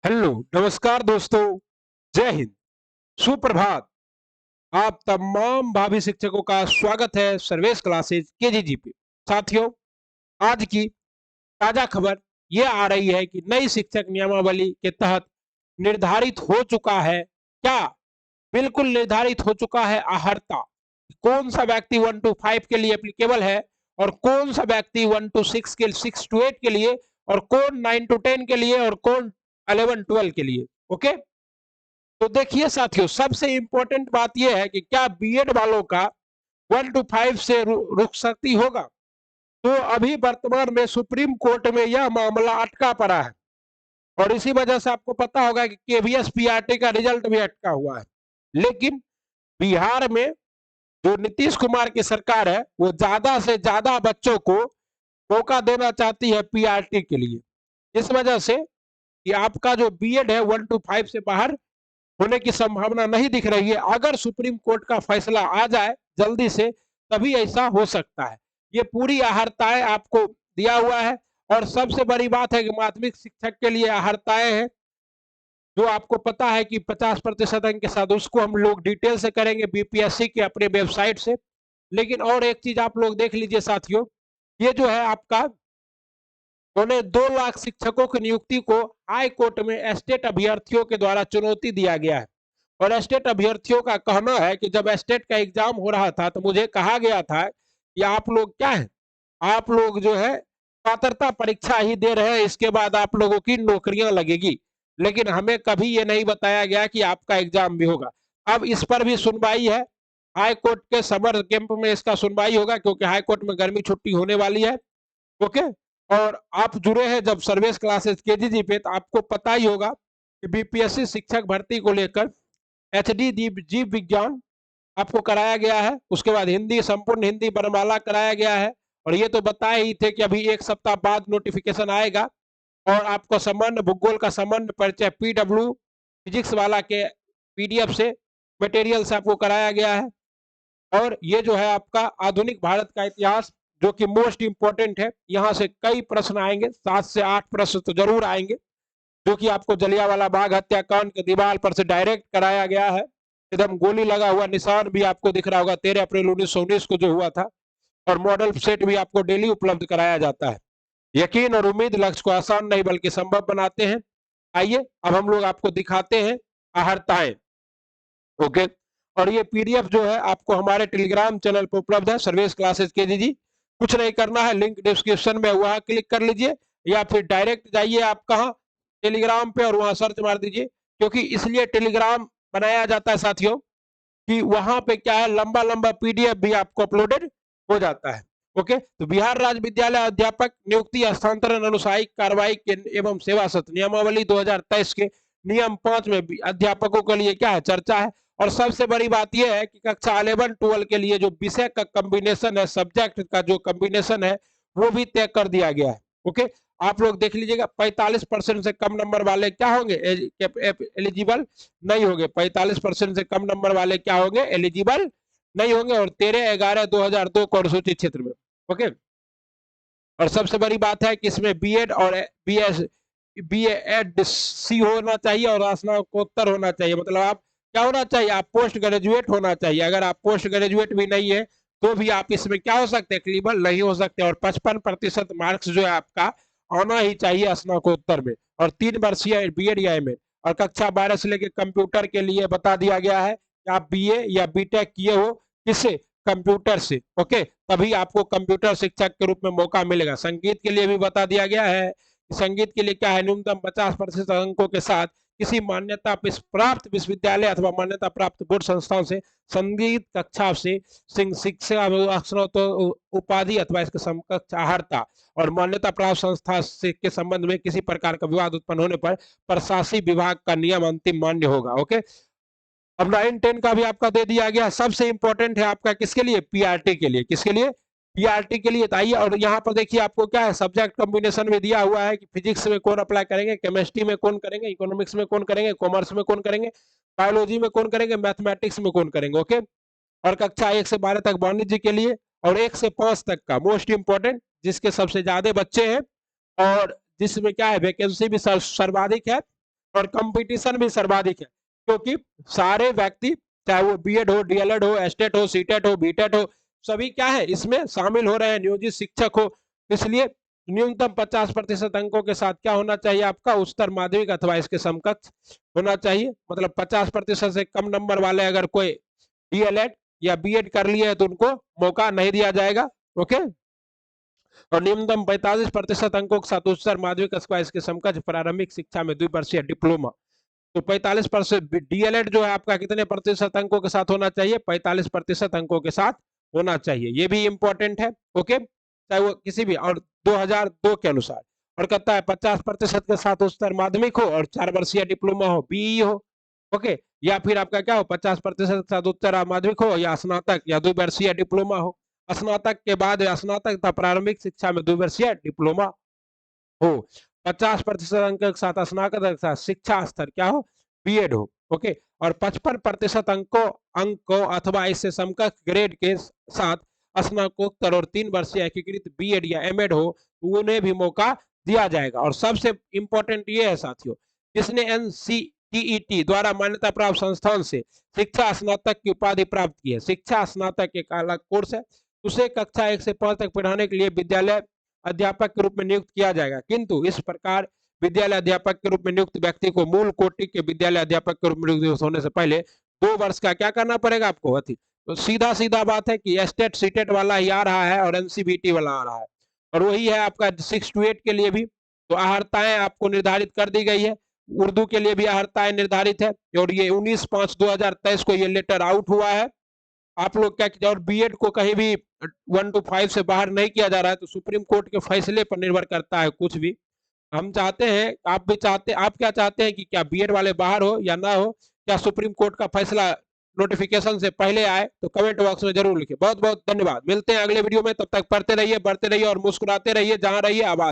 Hello, नमस्कार दोस्तों, जय हिंद, सुप्रभात। आप तमाम भावी शिक्षकों का स्वागत है सर्वेश क्लासेज केजीजी पे। साथियों, आज की ताजा खबर ये आ रही है कि नई शिक्षक नियमावली के तहत निर्धारित हो चुका है क्या? बिल्कुल निर्धारित हो चुका है अहर्ता। कौन सा व्यक्ति 1 to 5 के लिए एप्लीकेबल है और कौन सा व्यक्ति 1 to 6 के 6 to 8 के लिए और कौन 9 to 10 के लिए और कौन 11 12 के लिए। ओके, तो देखिए साथियों, सबसे इंपॉर्टेंट बात यह है कि क्या बीएड वालों का 1 to 5 से रुखसती होगा? तो अभी वर्तमान में सुप्रीम कोर्ट में यह मामला अटका पड़ा है और इसी वजह से आपको पता होगा कि केवीएस पीआरटी का रिजल्ट भी अटका हुआ है। लेकिन बिहार में जो नीतीश कुमार की सरकार है वो ज्यादा से ज्यादा बच्चों को मौका देना चाहती है पीआरटी के लिए। इस वजह से कि आपका जो बीएड है 1 to 5 से बाहर होने की संभावना नहीं दिख रही है। अगर सुप्रीम कोर्ट का फैसला आ जाए जल्दी से तभी ऐसा हो सकता है। ये पूरी अहर्ताएं आपको दिया हुआ है और सबसे बड़ी बात है कि माध्यमिक शिक्षक के लिए अहर्ताएं हैं जो आपको पता है कि 50% अंक के साथ, उसको हम लोग डिटेल से करेंगे बीपीएससी के अपने वेबसाइट से। लेकिन और एक चीज आप लोग देख लीजिए साथियों, ये जो है आपका 2.25 लाख शिक्षकों की नियुक्ति को हाई कोर्ट में एस्टेट अभ्यर्थियों के द्वारा चुनौती दिया गया है और एस्टेट अभ्यर्थियों का कहना है कि जब एस्टेट का एग्जाम हो रहा था तो मुझे कहा गया था कि आप लोग क्या है, आप लोग जो है पात्रता परीक्षा ही दे रहे हैं, इसके बाद आप लोगों की नौकरियां लगेगी। लेकिन हमें कभी ये नहीं बताया गया कि आपका एग्जाम भी होगा। अब इस पर भी सुनवाई है, हाई कोर्ट के समर कैंप में इसका सुनवाई होगा क्योंकि हाई कोर्ट में गर्मी छुट्टी होने वाली है। ओके, और आप जुड़े हैं जब सर्विस क्लासेस केजीजी पे तो आपको पता ही होगा कि बीपीएससी शिक्षक भर्ती को लेकर एचडी जीव विज्ञान आपको कराया गया है। उसके बाद हिंदी, संपूर्ण हिंदी वर्णमाला कराया गया है और ये तो बताए ही थे कि अभी एक सप्ताह बाद नोटिफिकेशन आएगा। और आपको सामान्य भूगोल का सामान्य परिचय पीडब्ल्यू फिजिक्स वाला के पीडीएफ से मटेरियल से आपको कराया गया है। और ये जो है आपका आधुनिक भारत का इतिहास जो कि मोस्ट इंपोर्टेंट है, यहाँ से कई प्रश्न आएंगे, 7 से 8 प्रश्न तो जरूर आएंगे, जो कि आपको जलियांवाला बाग हत्याकांड के दीवार पर से डायरेक्ट कराया गया है। एकदम गोली लगा हुआ निशान भी आपको दिख रहा होगा 13 अप्रैल 1919 को जो हुआ था। और मॉडल सेट भी आपको डेली उपलब्ध कराया जाता है। यकीन और उम्मीद लक्ष्य को आसान नहीं बल्कि संभव बनाते हैं। आइए अब हम लोग आपको दिखाते हैं अहर्ताएं। ओके, और ये पीडीएफ जो है आपको हमारे टेलीग्राम चैनल पर उपलब्ध है, सर्वेश क्लासेस केजीजी। कुछ नहीं करना है, लिंक डिस्क्रिप्शन में वहां क्लिक कर लीजिए या फिर डायरेक्ट जाइए आप कहाँ, टेलीग्राम पे, और वहां सर्च मार दीजिए। क्योंकि इसलिए टेलीग्राम बनाया जाता है साथियों कि वहां पे क्या है, लंबा लंबा पीडीएफ भी आपको अपलोडेड हो जाता है। ओके, तो बिहार राज्य विद्यालय अध्यापक नियुक्ति हस्तांतरण अनुसायिक कार्रवाई के एवं सेवा सत्र नियमावली 2023 के नियम 5 में अध्यापकों के लिए क्या है, चर्चा है। और सबसे बड़ी बात यह है कि कक्षा 11-12 के लिए जो विषय का कॉम्बिनेशन है, सब्जेक्ट का जो कॉम्बिनेशन है, वो भी तय कर दिया गया है। ओके, आप लोग देख लीजिएगा, 45% से कम नंबर वाले क्या होंगे, एलिजिबल नहीं होंगे। 45% से कम नंबर वाले क्या होंगे, एलिजिबल नहीं होंगे। और 13/11/2002 को अनुसूचित क्षेत्र में। ओके, और सबसे बड़ी बात है कि इसमें बीएड और बीएड सी होना चाहिए और स्नातकोत्तर होना चाहिए। मतलब आप क्या होना चाहिए, आप पोस्ट ग्रेजुएट होना चाहिए। अगर आप पोस्ट ग्रेजुएट भी नहीं है तो भी आप इसमें क्या हो सकते हैं, एलिजिबल नहीं हो सकते। और 55% मार्क्स जो है आपका आना ही चाहिए स्नातकोत्तर में, और 3 वर्षीय बीएड या एमएड। और कक्षा 12 से लेकर कंप्यूटर के लिए बता दिया गया है कि आप बीए या बीटेक किए हो, किससे, कंप्यूटर से। ओके, तभी आपको कंप्यूटर शिक्षक के रूप में मौका मिलेगा। संगीत के लिए भी बता दिया गया है, संगीत के लिए क्या है, न्यूनतम 50% अंकों के साथ किसी मान्यता प्राप्त विश्वविद्यालय अथवा मान्यता प्राप्त बोर्ड संस्थाओं से संगीत कक्षा से शिक्षा तो उपाधि अथवा इसके समकक्ष अहर्ता, और मान्यता प्राप्त संस्था से के संबंध में किसी प्रकार का विवाद उत्पन्न होने पर प्रशासनिक विभाग का नियम अंतिम मान्य होगा। ओके, अब 9-10 का भी आपका दे दिया गया। सबसे इंपॉर्टेंट है आपका किसके लिए, पीआरटी के लिए। किसके लिए, पीआरटी के लिए। तो आइए, और यहाँ पर देखिए आपको क्या है, सब्जेक्ट कॉम्बिनेशन में दिया हुआ है कि फिजिक्स में कौन अप्लाई करेंगे, केमिस्ट्री में कौन करेंगे, इकोनॉमिक्स में कौन करेंगे, कॉमर्स में कौन करेंगे, बायोलॉजी में कौन करेंगे, मैथमेटिक्स में कौन करेंगे। ओके, और कक्षा 1 से 12 तक वाणिज्य के लिए, और 1 से 5 तक का मोस्ट इंपॉर्टेंट जिसके सबसे ज्यादा बच्चे हैं और जिसमें क्या है, वैकेंसी भी सर्वाधिक है और कंपटीशन भी सर्वाधिक है, क्योंकि सारे व्यक्ति चाहे वो बीएड हो, डीएलएड हो, एस्टेट हो, सीटेट हो, बीटेट हो, सभी क्या है इसमें शामिल हो रहे हैं, नियोजित शिक्षक हो। इसलिए न्यूनतम 50% अंकों के साथ क्या होना चाहिए आपका, उच्चतर माध्यमिक अथवा इसके समकक्ष होना चाहिए। मतलब 50% से कम नंबर वाले अगर कोई डीएलएड या बीएड कर लिए है तो उनको मौका नहीं दिया जाएगा। ओके, और न्यूनतम 45% अंकों के साथ उच्चतर माध्यमिक अथवा इसके समकक्ष प्रारंभिक शिक्षा में द्विवर्षीय डिप्लोमा। तो 45% डीएलएड जो है आपका कितने प्रतिशत अंकों के साथ होना चाहिए, 45% अंकों के साथ होना चाहिए। ये भी इंपॉर्टेंट है। ओके, चाहे वो किसी भी, और 2002 के अनुसार। और कहता है 50% के साथ उच्चतर माध्यमिक हो और 4 वर्षीय डिप्लोमा हो, बीई हो। ओके, या फिर आपका क्या हो, 50% के साथ उच्चतर माध्यमिक हो या स्नातक या द्विवर्षीय डिप्लोमा हो। स्नातक के बाद स्नातक तथा प्रारंभिक शिक्षा में द्विवर्षीय डिप्लोमा हो। 50% अंक के साथ स्नातक के साथ शिक्षा स्तर क्या हो, बीएड हो। ओके, और 55% अंकों अथवा इससे समकक्ष ग्रेड के साथ स्नातकोत्तर और 3 वर्षीय एकीकृत बीएड या एमएड हो, तो उन्हें भी मौका दिया जाएगा। और सबसे इंपॉर्टेंट ये है साथियों, जिसने एनसीटीईटी द्वारा मान्यता प्राप्त संस्थान से शिक्षा स्नातक की उपाधि प्राप्त की है, शिक्षा स्नातक एक अलग कोर्स है, उसे कक्षा 1 से 5 तक पढ़ाने के लिए विद्यालय अध्यापक के रूप में नियुक्त किया जाएगा। किंतु इस प्रकार विद्यालय अध्यापक के रूप में नियुक्त व्यक्ति को मूल कोटि के विद्यालय अध्यापक के रूप में नियुक्त होने से पहले 2 वर्ष का क्या करना पड़ेगा आपको, अति तो सीधा सीधा बात है कि एस्टेट सीटेट वाला ही आ रहा है और एनसीबीटी वाला आ रहा है, और वही है आपका 6 to 8 के लिए भी। तो अहर्ताएं आपको निर्धारित कर दी गई है, उर्दू के लिए भी अहर्ताएं निर्धारित है, और ये 19/5/2023 को ये लेटर आउट हुआ है। आप लोग क्या कीजिए, और बीएड को कहीं भी 1 to 5 से बाहर नहीं किया जा रहा है, तो सुप्रीम कोर्ट के फैसले पर निर्भर करता है कुछ भी। हम चाहते हैं, आप भी चाहते, आप क्या चाहते हैं कि क्या बीएड वाले बाहर हो या ना हो, क्या सुप्रीम कोर्ट का फैसला नोटिफिकेशन से पहले आए, तो कमेंट बॉक्स में जरूर लिखिए। बहुत बहुत धन्यवाद, मिलते हैं अगले वीडियो में, तब तक पढ़ते रहिए, बढ़ते रहिए और मुस्कुराते रहिए, जहां रहिए आबाद।